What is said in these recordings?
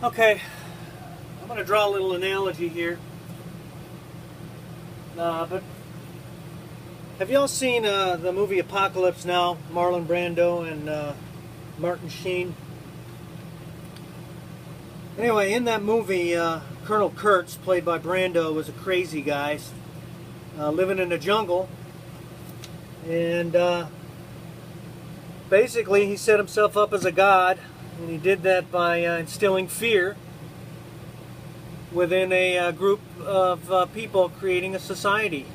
Okay, I'm going to draw a little analogy here. But have y'all seen the movie Apocalypse Now? Marlon Brando and Martin Sheen. Anyway, in that movie, Colonel Kurtz, played by Brando, was a crazy guy living in the jungle. And basically, he set himself up as a god. And he did that by instilling fear within a group of people, creating a society.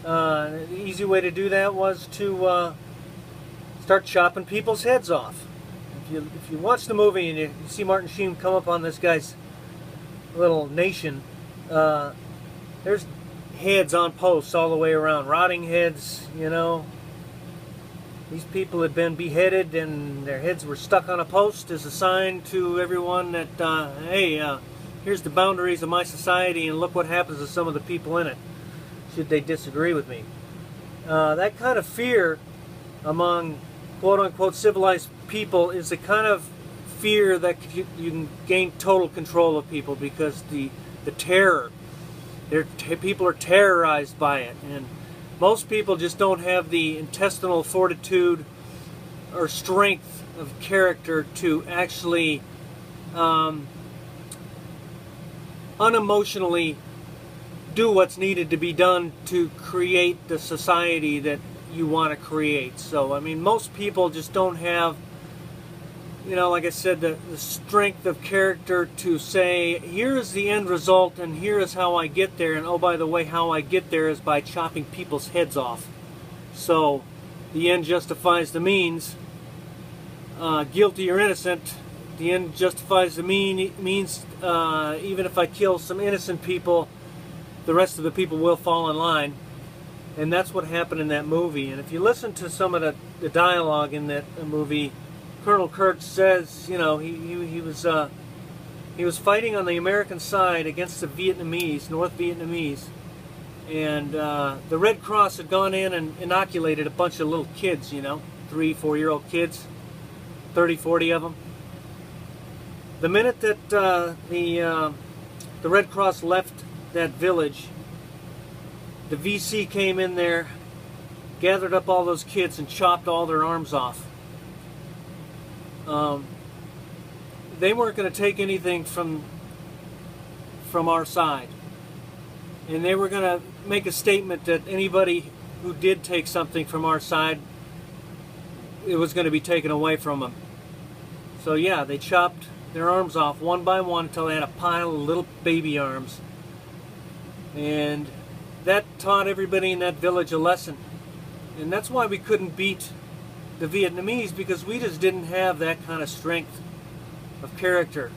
The easy way to do that was to start chopping people's heads off. If you watch the movie and you see Martin Sheen come up on this guy's little nation, there's heads on posts all the way around, rotting heads, you know. These people had been beheaded and their heads were stuck on a post as a sign to everyone that, hey, here's the boundaries of my society and look what happens to some of the people in it, should they disagree with me. That kind of fear among quote-unquote civilized people is the kind of fear that you can gain total control of people, because the terror, people are terrorized by it. And most people just don't have the intestinal fortitude or strength of character to actually unemotionally do what's needed to be done to create the society that you want to create. So, I mean, most people just don't have, you know, like I said, the strength of character to say, here is the end result and here is how I get there, and oh, by the way, how I get there is by chopping people's heads off. So the end justifies the means, guilty or innocent. The end justifies the means. Even if I kill some innocent people, the rest of the people will fall in line. And that's what happened in that movie. And if you listen to some of the dialogue in that movie, Colonel Kurtz says, you know, he was fighting on the American side against the Vietnamese, North Vietnamese, and the Red Cross had gone in and inoculated a bunch of little kids, you know, 3-4-year-old kids, 30-40 of them. The minute that the Red Cross left that village, the VC came in there, gathered up all those kids and chopped all their arms off. They weren't going to take anything from our side, and they were going to make a statement that anybody who did take something from our side, it was going to be taken away from them. So yeah, they chopped their arms off one by one until they had a pile of little baby arms, and that taught everybody in that village a lesson. And that's why we couldn't beat the Vietnamese, because we just didn't have that kind of strength of character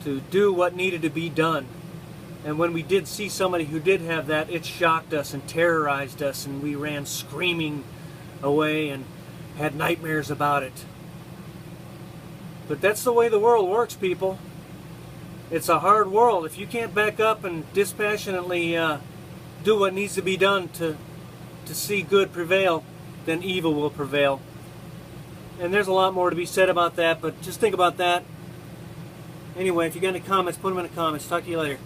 to do what needed to be done. And when we did see somebody who did have that, it shocked us and terrorized us, and we ran screaming away and had nightmares about it. But that's the way the world works, people. It's a hard world. If you can't back up and dispassionately do what needs to be done to see good prevail, then evil will prevail. And there's a lot more to be said about that, but just think about that. Anyway, if you got any comments, put them in the comments. Talk to you later.